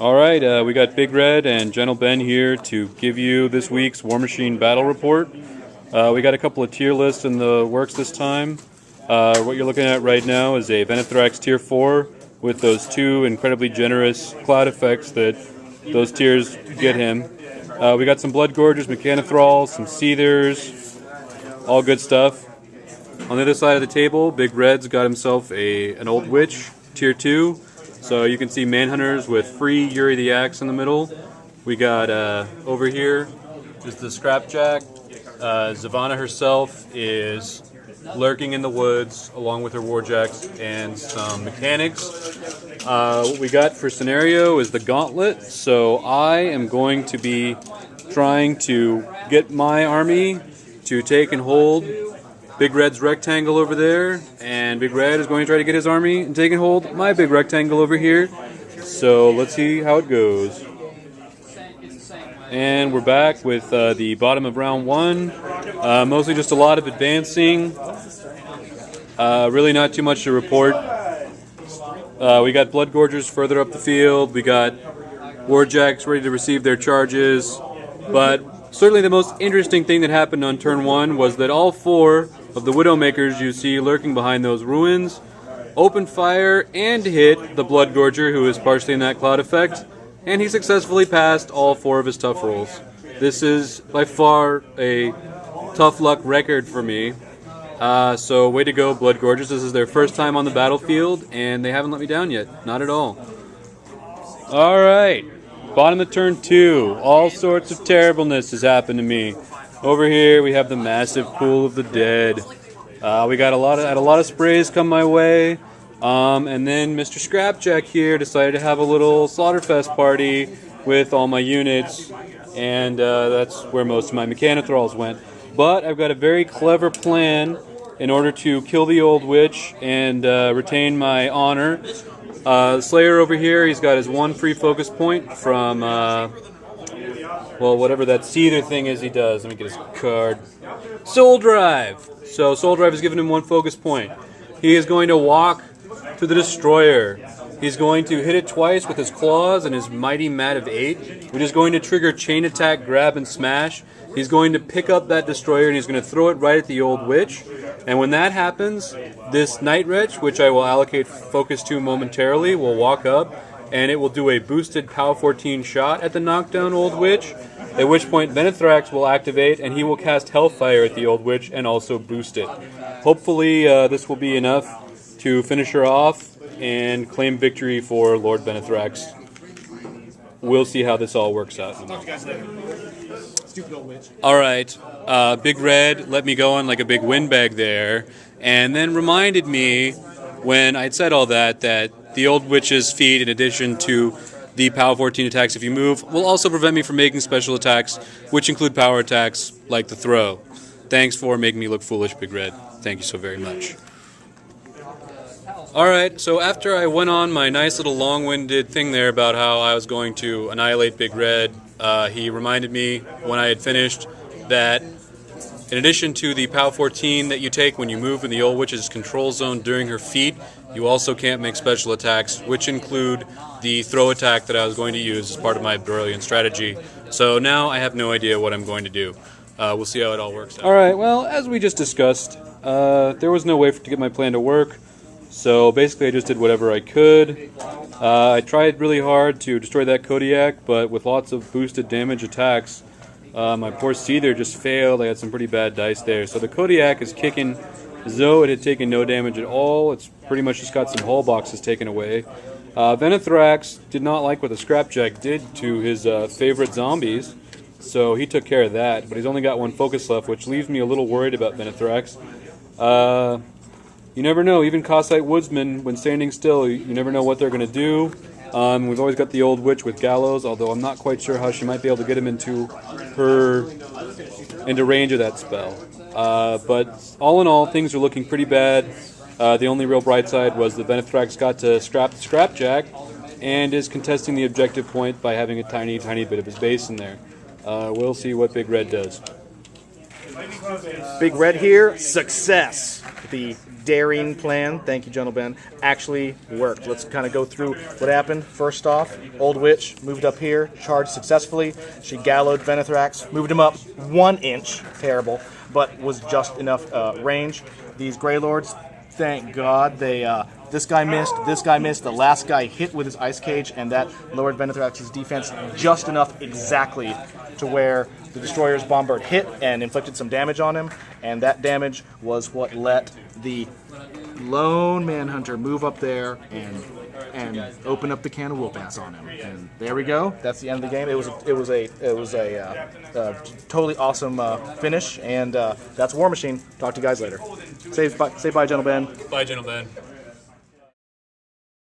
Alright, we got Bigred and Gentleben here to give you this week's Warmachine battle report. We got a couple of tier lists in the works this time. What you're looking at right now is a Venethrax tier 4 with those two incredibly generous cloud effects that those tiers get him. We got some Blood Gorgers, Mechanothralls, some Seethers, all good stuff. On the other side of the table, Bigred's got himself an Old Witch, tier 2. So you can see Manhunters with free Yuri the Axe in the middle. We got over here is the Scrapjack. Zavanna herself is lurking in the woods along with her Warjacks and some mechanics. What we got for scenario is the Gauntlet. So I am going to be trying to get my army to take and hold Bigred's rectangle over there, and Bigred is going to try to get his army and take and hold my big rectangle over here. So let's see how it goes. And we're back with the bottom of round 1. Mostly just a lot of advancing. Really not too much to report. We got Blood Gorgers further up the field. We got Warjacks ready to receive their charges. But certainly the most interesting thing that happened on turn 1 was that all 4 of the Widowmakers you see lurking behind those ruins opened fire and hit the Blood Gorger, who is partially in that cloud effect, and he successfully passed all 4 of his tough rolls. This is by far a tough luck record for me. So way to go, Blood Gorgers. This is their first time on the battlefield, and they haven't let me down yet. Not at all. Alright, bottom of turn 2. All sorts of terribleness has happened to me. Over here we have the massive Pool of the Dead. We got a lot of sprays come my way, and then Mr. Scrapjack here decided to have a little Slaughterfest party with all my units, and that's where most of my Mechanothralls went. But I've got a very clever plan in order to kill the Old Witch and retain my honor. Slayer over here, he's got his 1 free focus point from well, whatever that Seether thing is he does. Let me get his card. Soul Drive! So Soul Drive has given him 1 focus point. He is going to walk to the Destroyer. He's going to hit it twice with his claws and his mighty mat of 8, which is going to trigger chain attack, grab, and smash. He's going to pick up that Destroyer and he's going to throw it right at the Old Witch. And when that happens, this Night Wretch, which I will allocate focus to momentarily, will walk up and it will do a boosted POW 14 shot at the knockdown Old Witch, at which point Venethrax will activate and he will cast Hellfire at the Old Witch and also boost it. Hopefully this will be enough to finish her off and claim victory for Lord Venethrax. We'll see how this all works out. Alright, Bigred let me go on like a big windbag there, and then reminded me when I'd said all that the Old Witch's feat, in addition to the POW 14 attacks if you move, will also prevent me from making special attacks, which include power attacks like the throw. Thanks for making me look foolish, Bigred. Thank you so very much. Alright, so after I went on my nice little long-winded thing there about how I was going to annihilate Bigred, he reminded me when I had finished that in addition to the POW 14 that you take when you move in the Old Witch's control zone during her feat, you also can't make special attacks, which include the throw attack that I was going to use as part of my brilliant strategy. So now I have no idea what I'm going to do. We'll see how it all works out. Alright, well, as we just discussed, there was no way to get my plan to work. So basically I just did whatever I could. I tried really hard to destroy that Kodiak, but with lots of boosted damage attacks, my poor Seether just failed. I had some pretty bad dice there. So the Kodiak is kicking as though it had taken no damage at all. It's pretty much just got some hull boxes taken away. Venethrax did not like what the Scrapjack did to his favorite zombies, so he took care of that, but he's only got 1 focus left, which leaves me a little worried about Venethrax. You never know, even Cossite Woodsmen, when standing still, you never know what they're going to do. We've always got the Old Witch with Gallows, although I'm not quite sure how she might be able to get him into range of that spell. But all in all, things are looking pretty bad. The only real bright side was that Venethrax got to scrap the Scrapjack and is contesting the objective point by having a tiny, tiny bit of his base in there. We'll see what Bigred does. Bigred here, success. The daring plan, thank you, Gentleben, actually worked. Let's kind of go through what happened. First off, Old Witch moved up here, charged successfully. She gallowed Venethrax, moved him up 1 inch, terrible, but was just enough range. These Grey Lords, thank God, they this guy missed, the last guy hit with his Ice Cage, and that lowered Venethrax's defense just enough exactly to where the Destroyer's Bombard hit and inflicted some damage on him, and that damage was what let the lone Manhunter move up there and open up the can of whoop ass on him. And there we go. That's the end of the game. It was a totally awesome finish, and that's Warmachine. Talk to you guys later. Say bye, Gentleben. Bye, Gentleben.